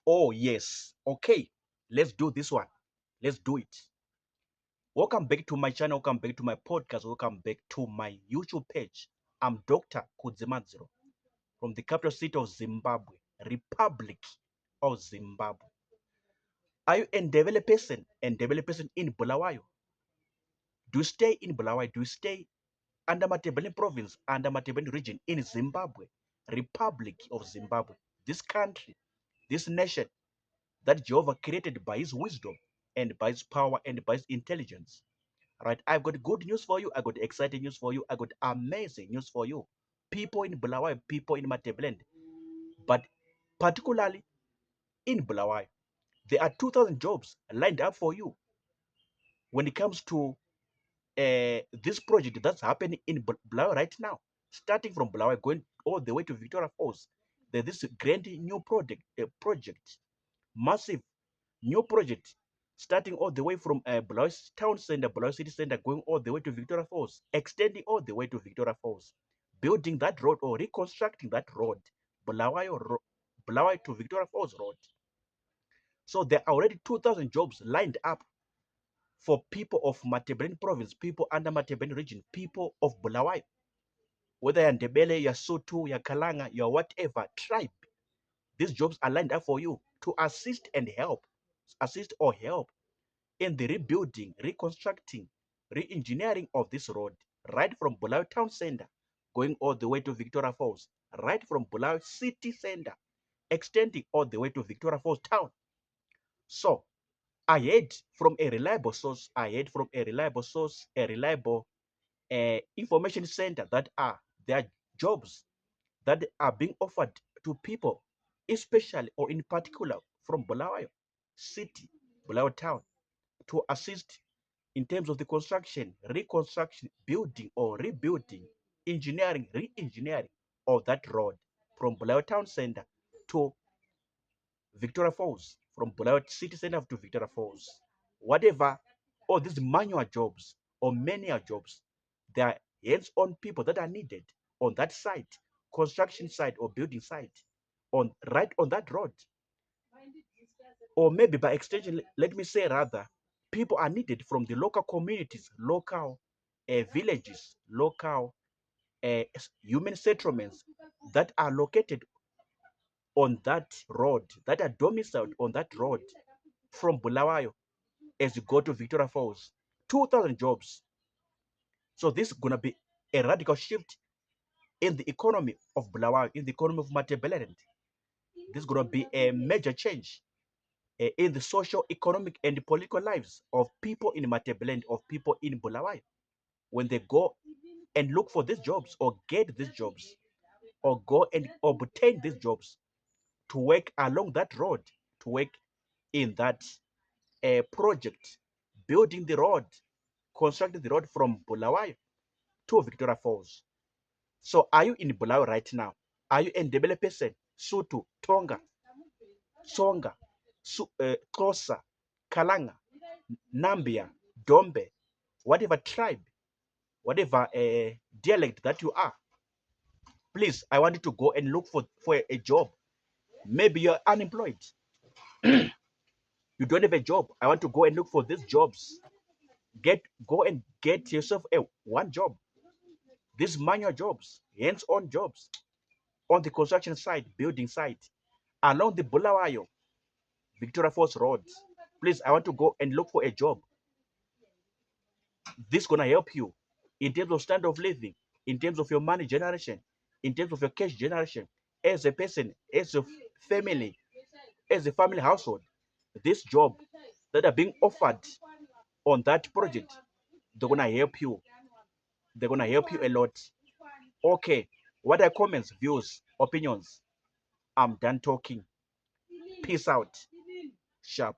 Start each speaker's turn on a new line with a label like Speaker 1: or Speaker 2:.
Speaker 1: Oh, yes. Okay. Let's do this one. Let's do it. Welcome back to my channel. Welcome back to my podcast. Welcome back to my YouTube page. I'm Dr. Kudzimanziro from the capital city of Zimbabwe, Republic of Zimbabwe. Are you a developed person and developed person in Bulawayo? Do you stay in Bulawayo? Do you stay under Matebele province, under Matebele region in Zimbabwe, Republic of Zimbabwe? This country, this nation that Jehovah created by his wisdom and by his power and by his intelligence. Right? I've got good news for you. I got exciting news for you. I got amazing news for you. People in Bulawayo, people in Matebele, but particularly in Bulawayo, there are 2,000 jobs lined up for you when it comes to this project that's happening in Bulawayo right now. Starting from Bulawayo, going all the way to Victoria Falls, there's this grand new project, massive new project starting all the way from Bulawayo Town Center, Bulawayo City Center, going all the way to Victoria Falls, extending all the way to Victoria Falls, building that road or reconstructing that road, Bulawayo to Victoria Falls Road. So there are already 2,000 jobs lined up for people of Matebele province, people under Matebele region, people of Bulawayo, whether you're Ndebele, you're Sotho, you're Kalanga, you're whatever tribe. These jobs are lined up for you to assist and help, assist or help in the rebuilding, reconstructing, re-engineering of this road, right from Bulawayo Town Center, going all the way to Victoria Falls, right from Bulawayo City Center, extending all the way to Victoria Falls Town. So I heard from a reliable source, a reliable information center that there are jobs that are being offered to people, especially or in particular from Bulawayo City, Bulawayo Town, to assist in terms of the construction, reconstruction, building or rebuilding, engineering, re-engineering of that road from Bulawayo Town Center to Victoria Falls, from Bulawayo City Center to Victoria Falls. Whatever, all these manual jobs or manual jobs, there are hands-on people that are needed on that site, construction site or building site, on right on that road. Or maybe by extension, let me say rather, people are needed from the local communities, local villages, local human settlements that are located on that road, that are domiciled on that road from Bulawayo as you go to Victoria Falls. 2,000 jobs. So this is going to be a radical shift in the economy of Bulawayo, in the economy of Matebeleland. This is going to be a major change in the social, economic, and political lives of people in Matebeleland, of people in Bulawayo, when they go and look for these jobs or get these jobs or go and obtain these jobs to work along that road, to work in that project, building the road, constructing the road from Bulawayo to Victoria Falls. So are you in Bulawayo right now? Are you a Ndebele person? Sotho, Tonga, Tsonga, Xhosa, Kalanga, Nambia, Dombe, whatever tribe, whatever dialect that you are, please, I want you to go and look for a job. Maybe you're unemployed. You don't have a job. I want to go and look for these jobs. Go and get yourself a one job. These manual jobs, hands-on jobs on the construction site, building site, along the Bulawayo, Victoria Falls roads. Please, I want to go and look for a job. This is gonna help you in terms of standard of living, in terms of your money generation, in terms of your cash generation, as a person, as a family, as a family household. This job that are being offered on that project, they're gonna help you. They're gonna help you a lot. Okay, what are comments, views, opinions? I'm done talking. Peace out. Sharp.